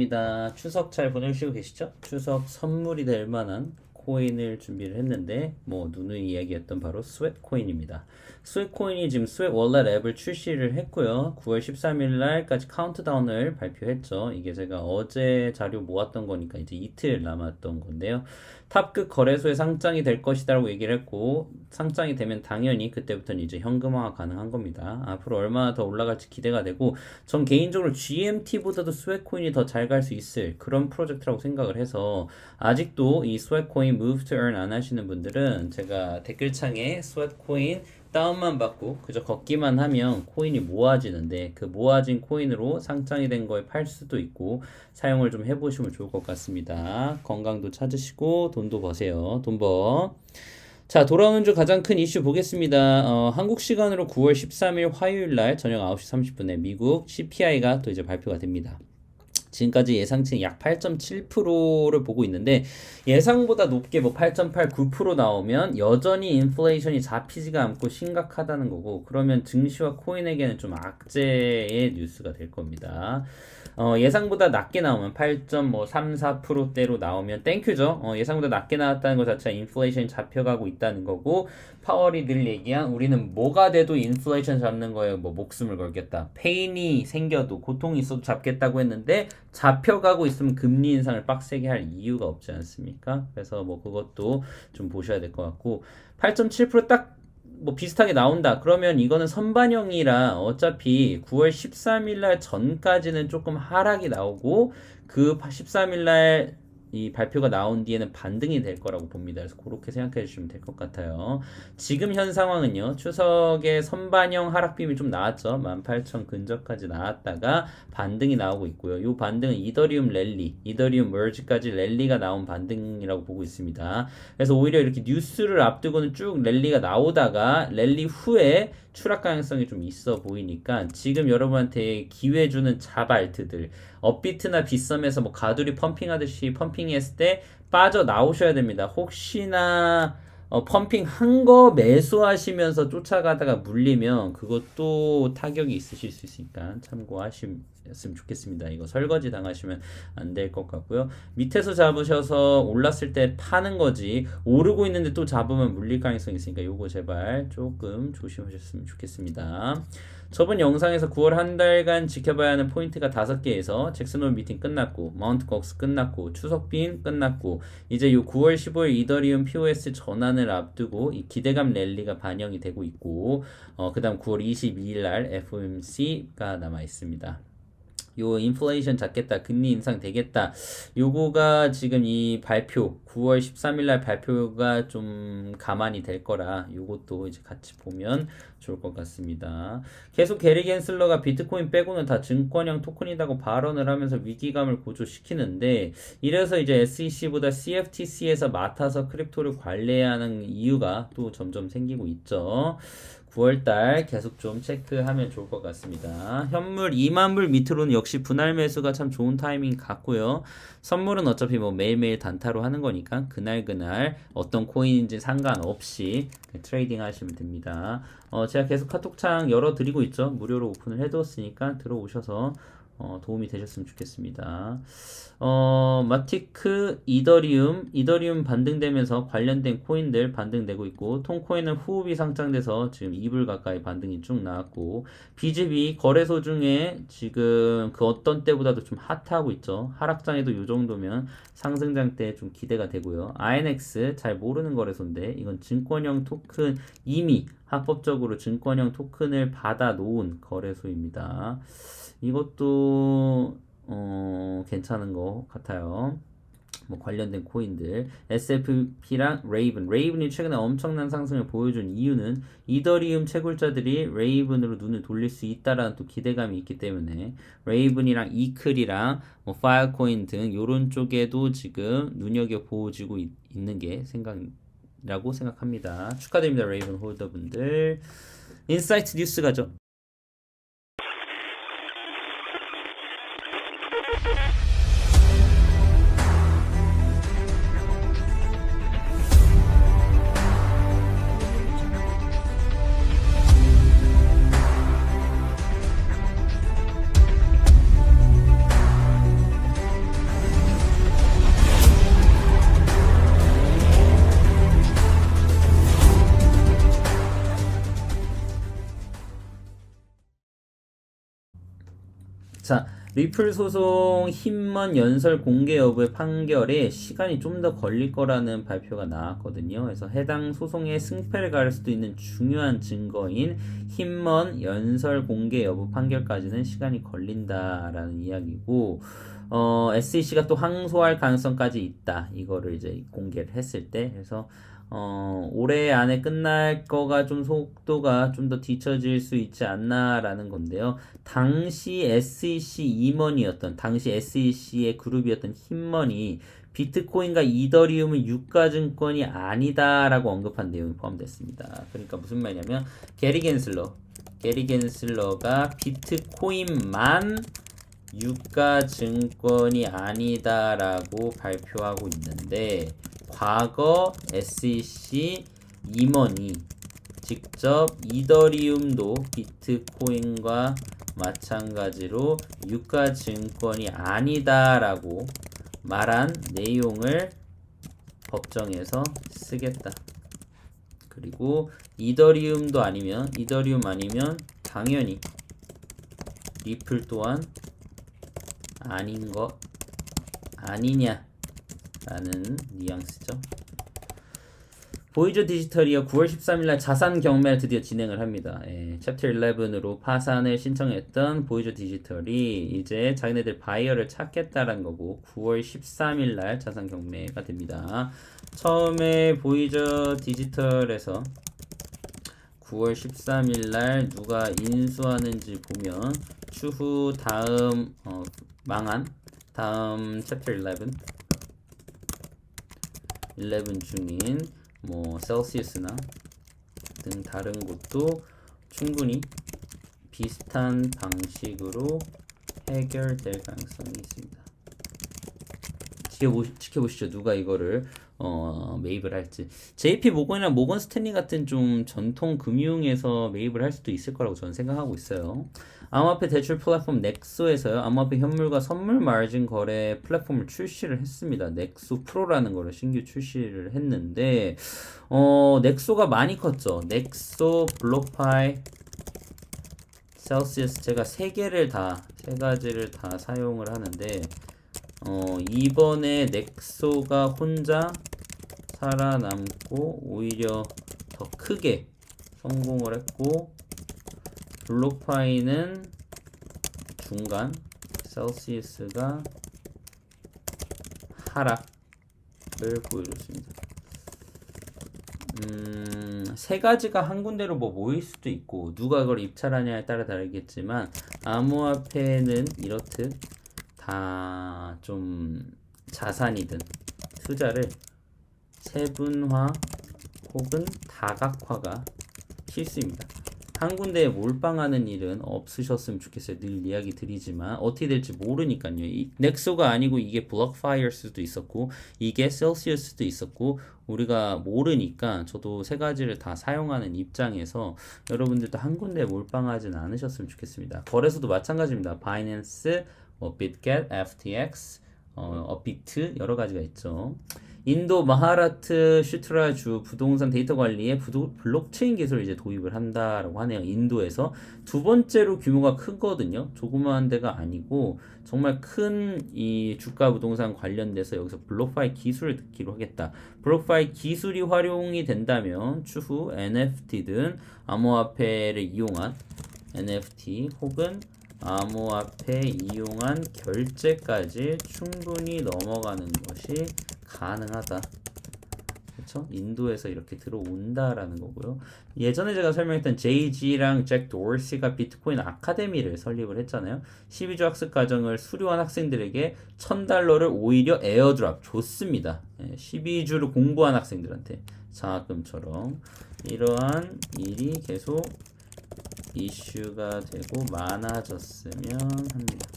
반갑습니다. 추석 잘 보내시고 계시죠? 추석 선물이 될 만한 코인을 준비를 했는데 누누이 이야기했던 바로 스웨트 코인입니다. 스웨트 코인이 지금 스웨트 월렛 앱을 출시를 했고요. 9월 13일 날까지 카운트다운을 발표했죠. 이게 제가 어제 자료 모았던 거니까 이제 이틀 남았던 건데요. 탑급 거래소에 상장이 될 것이다라고 얘기를 했고, 상장이 되면 당연히 그때부터는 이제 현금화가 가능한 겁니다. 앞으로 얼마나 더 올라갈지 기대가 되고, 전 개인적으로 GMT보다도 스웨트 코인이 더 잘 갈 수 있을 그런 프로젝트라고 생각을 해서, 아직도 이 스웨트 코인 Move to Earn 안 하시는 분들은 제가 댓글창에 스웨트 코인 다운만 받고 그저 걷기만 하면 코인이 모아지는데, 그 모아진 코인으로 상장이 된 거에 팔 수도 있고 사용을 좀 해보시면 좋을 것 같습니다. 건강도 찾으시고 돈도 버세요. 돈 버. 자, 돌아오는 주 가장 큰 이슈 보겠습니다. 한국 시간으로 9월 13일 화요일 날 저녁 9시 30분에 미국 CPI가 또 이제 발표가 됩니다. 지금까지 예상치는 약 8.7%를 보고 있는데, 예상보다 높게 8.8, 9% 나오면 여전히 인플레이션이 잡히지가 않고 심각하다는 거고, 그러면 증시와 코인에게는 좀 악재의 뉴스가 될 겁니다. 예상보다 낮게 나오면 8.3, 4%대로 나오면 땡큐죠. 예상보다 낮게 나왔다는 것 자체가 인플레이션이 잡혀가고 있다는 거고, 파월이 늘 얘기한 우리는 뭐가 돼도 인플레이션 잡는 거에 목숨을 걸겠다. 페인이 생겨도 고통이 있어도 잡겠다고 했는데 잡혀가고 있으면 금리 인상을 빡세게 할 이유가 없지 않습니까? 그래서 그것도 좀 보셔야 될 것 같고, 8.7% 딱 비슷하게 나온다. 그러면 이거는 선반영이라 어차피 9월 13일 날 전까지는 조금 하락이 나오고, 그 13일 날 이 발표가 나온 뒤에는 반등이 될 거라고 봅니다. 그래서 그렇게 생각해 주시면 될 것 같아요. 지금 현 상황은요, 추석에 선반영 하락빔이 좀 나왔죠. 18,000 근접까지 나왔다가 반등이 나오고 있고요. 이 반등은 이더리움 랠리, 이더리움 머지까지 랠리가 나온 반등이라고 보고 있습니다. 그래서 오히려 이렇게 뉴스를 앞두고는 쭉 랠리가 나오다가 랠리 후에 추락 가능성이 좀 있어 보이니까 지금 여러분한테 기회 주는 잡알트들, 업비트나 빗썸에서 가두리 펌핑하듯이 펌핑했을 때 빠져 나오셔야 됩니다. 혹시나 펌핑 한 거 매수하시면서 쫓아가다가 물리면 그것도 타격이 있으실 수 있으니까 참고하시면 좋겠습니다. 이거 설거지 당하시면 안 될 것 같고요. 밑에서 잡으셔서 올랐을 때 파는 거지, 오르고 있는데 또 잡으면 물릴 가능성이 있으니까 요거 제발 조금 조심하셨으면 좋겠습니다. 저번 영상에서 9월 한 달간 지켜봐야 하는 포인트가 5개에서 잭슨홀 미팅 끝났고, 마운트 꺽스 끝났고, 추석빈 끝났고, 이제 요 9월 15일 이더리움 POS 전환을 앞두고 이 기대감 랠리가 반영이 되고 있고, 그 다음 9월 22일 날 FOMC가 남아 있습니다. 요 인플레이션 잡겠다, 금리 인상 되겠다, 요거가 지금 이 발표 9월 13일 날 발표가 좀 가만히 될 거라 요것도 이제 같이 보면 좋을 것 같습니다. 계속 게리 겐슬러가 비트코인 빼고는 다 증권형 토큰이라고 발언을 하면서 위기감을 고조시키는데, 이래서 이제 SEC보다 CFTC에서 맡아서 크립토를 관리해야 하는 이유가 또 점점 생기고 있죠. 9월달 계속 좀 체크하면 좋을 것 같습니다. 현물 2만 불 밑으로는 역시 분할 매수가 참 좋은 타이밍 같고요. 선물은 어차피 매일매일 단타로 하는 거니까 그날 어떤 코인인지 상관없이 트레이딩 하시면 됩니다. 제가 계속 카톡창 열어드리고 있죠. 무료로 오픈을 해두었으니까 들어오셔서 도움이 되셨으면 좋겠습니다. 마티크, 이더리움 반등되면서 관련된 코인들 반등되고 있고, 통코인은 후흡이 상장돼서 지금 2불 가까이 반등이 쭉 나왔고, BGB 거래소 중에 지금 그 어떤 때보다도 좀 핫하고 있죠. 하락장에도 이 정도면 상승장 때 좀 기대가 되고요. INX 잘 모르는 거래소인데 이건 증권형 토큰, 이미 합법적으로 증권형 토큰을 받아 놓은 거래소입니다. 이것도 괜찮은 것 같아요. 관련된 코인들, SFP랑 레이븐이 최근에 엄청난 상승을 보여준 이유는 이더리움 채굴자들이 레이븐으로 눈을 돌릴 수 있다라는 또 기대감이 있기 때문에, 레이븐이랑 이클이랑 파일코인 등 요런 쪽에도 지금 눈여겨보지고 있는 게 생각이라고 생각합니다. 축하드립니다, 레이븐 홀더분들. 인사이트 뉴스 가죠. 자, 리플 소송 힘먼 연설 공개 여부의 판결에 시간이 좀 더 걸릴 거라는 발표가 나왔거든요. 그래서 해당 소송의 승패를 가를 수도 있는 중요한 증거인 힘먼 연설 공개 여부 판결까지는 시간이 걸린다라는 이야기고, SEC가 또 항소할 가능성까지 있다. 이거를 이제 공개를 했을 때. 그래서 올해 안에 끝날 거가 좀 속도가 좀 더 뒤처질 수 있지 않나라는 건데요. 당시 SEC 임원이었던, 당시 SEC의 그룹이었던 힘머니, 비트코인과 이더리움은 유가증권이 아니다라고 언급한 내용이 포함됐습니다. 그러니까 무슨 말이냐면, 게리 겐슬러가 비트코인만 유가증권이 아니다라고 발표하고 있는데, 과거 SEC 임원이 직접 이더리움도 비트코인과 마찬가지로 유가증권이 아니다라고 말한 내용을 법정에서 쓰겠다. 그리고 이더리움 아니면 당연히 리플 또한 아닌 것 아니냐 라는 뉘앙스죠. 보이저 디지털이요 9월 13일날 자산 경매를 드디어 진행을 합니다. 챕터 11으로 파산을 신청했던 보이저 디지털이 이제 자기네들 바이어를 찾겠다라는 거고 9월 13일날 자산 경매가 됩니다. 처음에 보이저 디지털에서 9월 13일날 누가 인수하는지 보면 추후 다음 망한 다음 챕터 11 중인 뭐 셀시우스나 등 다른 곳도 충분히 비슷한 방식으로 해결될 가능성이 있습니다. 지켜보시죠. 누가 이거를 매입을 할지. JP 모건이나 모건 스탠리 같은 좀 전통 금융에서 매입을 할 수도 있을 거라고 저는 생각하고 있어요. 암호화폐 대출 플랫폼 넥소에서요. 암호화폐 현물과 선물 마진 거래 플랫폼을 출시를 했습니다. 넥소 프로라는 거를 신규 출시를 했는데 넥소가 많이 컸죠. 넥소, 블록파이, 셀시우스 제가 세 가지를 다 사용을 하는데 이번에 넥소가 혼자 살아남고 오히려 더 크게 성공을 했고 블록파이는 중간, 셀시우스가 하락을 보여줬습니다. 세 가지가 한 군데로 뭐 모일 수도 있고 누가 그걸 입찰하냐에 따라 다르겠지만 암호화폐는 이렇듯 다 좀 자산이든 투자를 세분화 혹은 다각화가 필수입니다. 한 군데에 몰빵하는 일은 없으셨으면 좋겠어요. 늘 이야기 드리지만 어떻게 될지 모르니까요. 이 넥소가 아니고 이게 블록파이어일 수도 있었고 이게 셀시우스일 수도 있었고 우리가 모르니까 저도 세 가지를 다 사용하는 입장에서 여러분들도 한 군데에 몰빵하진 않으셨으면 좋겠습니다. 거래소도 마찬가지입니다. 바이낸스, 빗겟, FTX, 업비트 여러 가지가 있죠. 인도 마하라트 슈트라주 부동산 데이터 관리에 블록체인 기술을 이제 도입을 한다라고 하네요. 인도에서 두 번째로 규모가 크거든요. 조그마한 데가 아니고 정말 큰 이 주가 부동산 관련돼서 여기서 블록파이 기술을 듣기로 하겠다. 블록파이 기술이 활용이 된다면 추후 NFT든 암호화폐를 이용한 NFT 혹은 암호화폐 이용한 결제까지 충분히 넘어가는 것이 가능하다. 그렇죠? 인도에서 이렇게 들어온다라는 거고요. 예전에 제가 설명했던 JG랑 잭 도어시가 비트코인 아카데미를 설립을 했잖아요. 12주 학습 과정을 수료한 학생들에게 $1,000를 오히려 에어드랍 줬습니다. 12주를 공부한 학생들한테 장학금처럼 이러한 일이 계속 이슈가 되고 많아졌으면 합니다.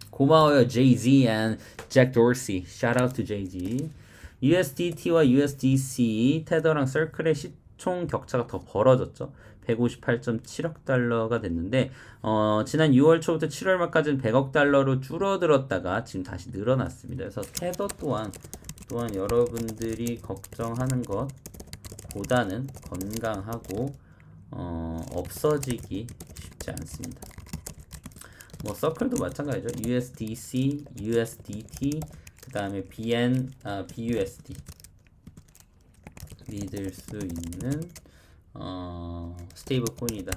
고마워요 Jay-Z and Jack Dorsey. Shout out to Jay-Z. USDT와 USDC, 테더랑 서클의 시총 격차가 더 벌어졌죠. 158.7억 달러가 됐는데 지난 6월 초부터 7월 말까지는 100억 달러로 줄어들었다가 지금 다시 늘어났습니다. 그래서 테더 또한 여러분들이 걱정하는 것보다는 건강하고 없어지기 쉽지 않습니다. 뭐 서클도 마찬가지죠. USDC, USDT, 그 다음에 BUSD 믿을 수 있는 스테이블 코인이다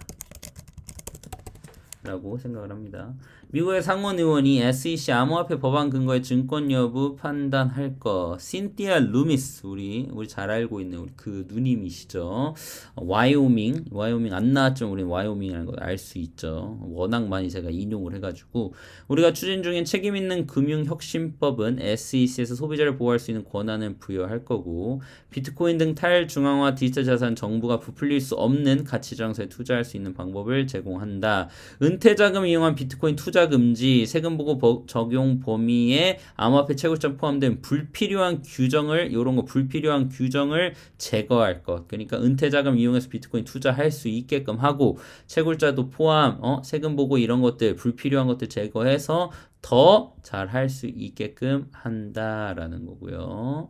라고 생각을 합니다. 미국의 상원 의원이 SEC 암호화폐 법안 근거의 증권 여부 판단할 거. 신티아 루미스 우리 잘 알고 있는 우리 그 누님이시죠. 와이오밍 안 나왔지만 우리는 와이오밍이라는 걸 알 수 있죠. 워낙 많이 제가 인용을 해가지고 우리가 추진 중인 책임 있는 금융혁신법은 SEC에서 소비자를 보호할 수 있는 권한을 부여할 거고 비트코인 등 탈중앙화 디지털 자산 정부가 부풀릴 수 없는 가치 장소에 투자할 수 있는 방법을 제공한다. 은퇴자금 이용한 비트코인 투자 금지, 세금 보고 적용 범위에 암호화폐 채굴점 포함된 불필요한 규정을 불필요한 규정을 제거할 것. 그러니까 은퇴자금 이용해서 비트코인 투자할 수 있게끔 하고 채굴자도 포함, 세금 보고 이런 것들 불필요한 것들 제거해서 더 잘 할 수 있게끔 한다라는 거고요.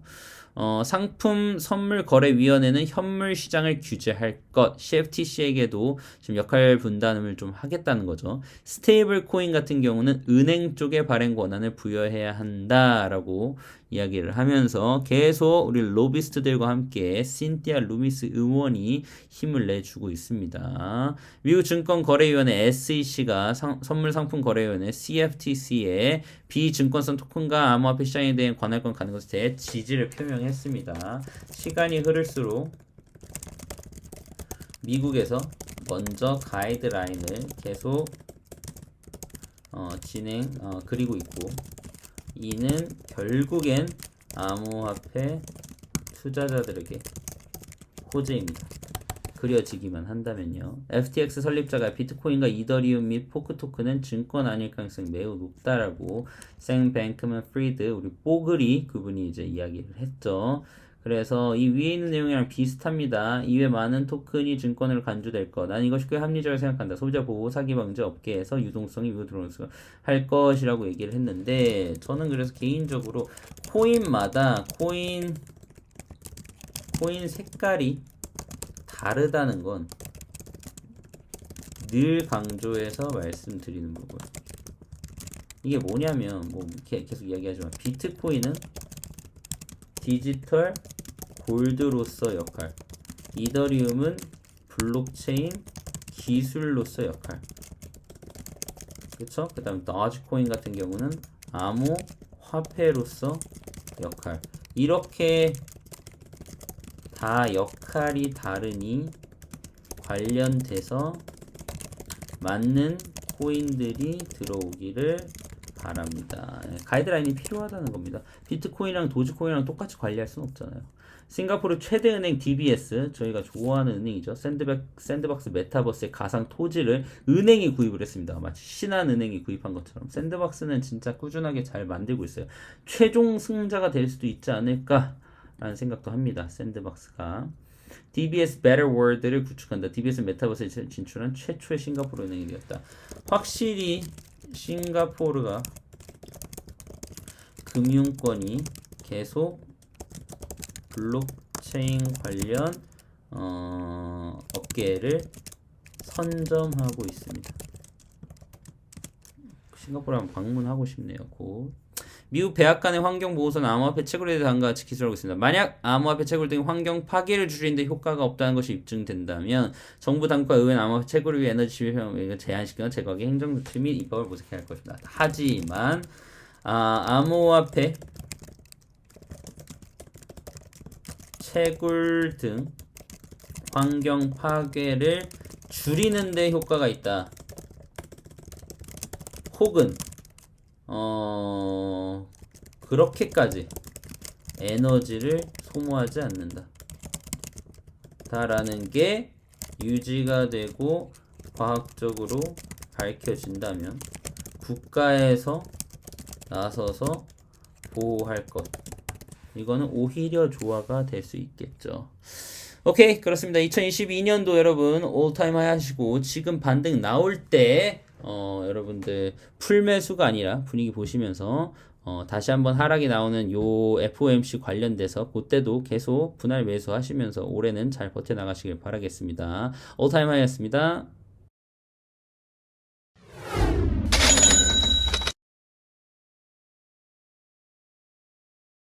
상품 선물 거래위원회는 현물 시장을 규제할 것. CFTC에게도 지금 역할 분담을 좀 하겠다는 거죠. 스테이블 코인 같은 경우는 은행 쪽에 발행 권한을 부여해야 한다라고 이야기를 하면서 계속 우리 로비스트들과 함께 신티아 루미스 의원이 힘을 내주고 있습니다. 미국 증권거래위원회 SEC가 선물상품거래위원회 CFTC에 비증권성 토큰과 암호화폐 시장에 대한 관할권 가는 것에 대해 지지를 표명했습니다. 시간이 흐를수록 미국에서 먼저 가이드라인을 계속 그리고 있고 이는 결국엔 암호화폐 투자자들에게 호재입니다. 그려지기만 한다면요. FTX 설립자가 비트코인과 이더리움 및 포크 토큰은 증권 아닐 가능성이 매우 높다라고 샘 뱅크먼 프리드 우리 뽀글이 그분이 이제 이야기를 했죠. 그래서 이 위에 있는 내용이랑 비슷합니다. 이외 많은 토큰이 증권으로 간주될 것. 난 이것이 꽤 합리적이라고 생각한다. 소비자 보호, 사기 방지 업계에서 유동성이 위로 들어오면서 할 것이라고 얘기를 했는데 저는 그래서 개인적으로 코인마다 코인 색깔이 다르다는 건 늘 강조해서 말씀드리는 부분. 이게 뭐냐면 계속 이야기하지만 비트코인은 디지털 골드로서 역할, 이더리움은 블록체인 기술로서 역할. 그쵸? 그 다음 도지코인 같은 경우는 암호 화폐로서 역할. 이렇게 다 역할이 다르니 관련돼서 맞는 코인들이 들어오기를 바랍니다. 가이드라인이 필요하다는 겁니다. 비트코인이랑 도지코인이랑 똑같이 관리할 수는 없잖아요. 싱가포르 최대 은행 DBS, 저희가 좋아하는 은행이죠. 샌드박스 메타버스의 가상 토지를 은행이 구입을 했습니다. 마치 신한은행이 구입한 것처럼. 샌드박스는 진짜 꾸준하게 잘 만들고 있어요. 최종 승자가 될 수도 있지 않을까라는 생각도 합니다. 샌드박스가. DBS Better World를 구축한다. DBS 메타버스에 진출한 최초의 싱가포르 은행이 되었다. 확실히 싱가포르가 금융권이 계속 블록체인 관련 업계를 선점하고 있습니다. 싱가포르 한번 방문하고 싶네요. 곧. 미국 백악 관의 환경보호소는 암호화폐 채굴에 대해 다음과 같이 기술하고 있습니다. 만약 암호화폐 채굴 등 환경 파괴를 줄이는데 효과가 없다는 것이 입증된다면 정부 당국과 의회는 암호화폐 채굴을 위해 에너지 지배를 제한시키거나 제거하기 행정 조치 및 입법을 모색해야 할 것입니다. 하지만 암호화폐 채굴 등 환경 파괴를 줄이는 데 효과가 있다. 혹은 그렇게까지 에너지를 소모하지 않는다. 다라는 게 유지가 되고 과학적으로 밝혀진다면 국가에서 나서서 보호할 것. 이거는 오히려 조화가 될 수 있겠죠. 오케이, 그렇습니다. 2022년도 여러분 올타임 하이 하시고 지금 반등 나올 때 여러분들 풀매수가 아니라 분위기 보시면서 다시 한번 하락이 나오는 요 FOMC 관련돼서 그때도 계속 분할 매수 하시면서 올해는 잘 버텨나가시길 바라겠습니다. 올타임 하이였습니다.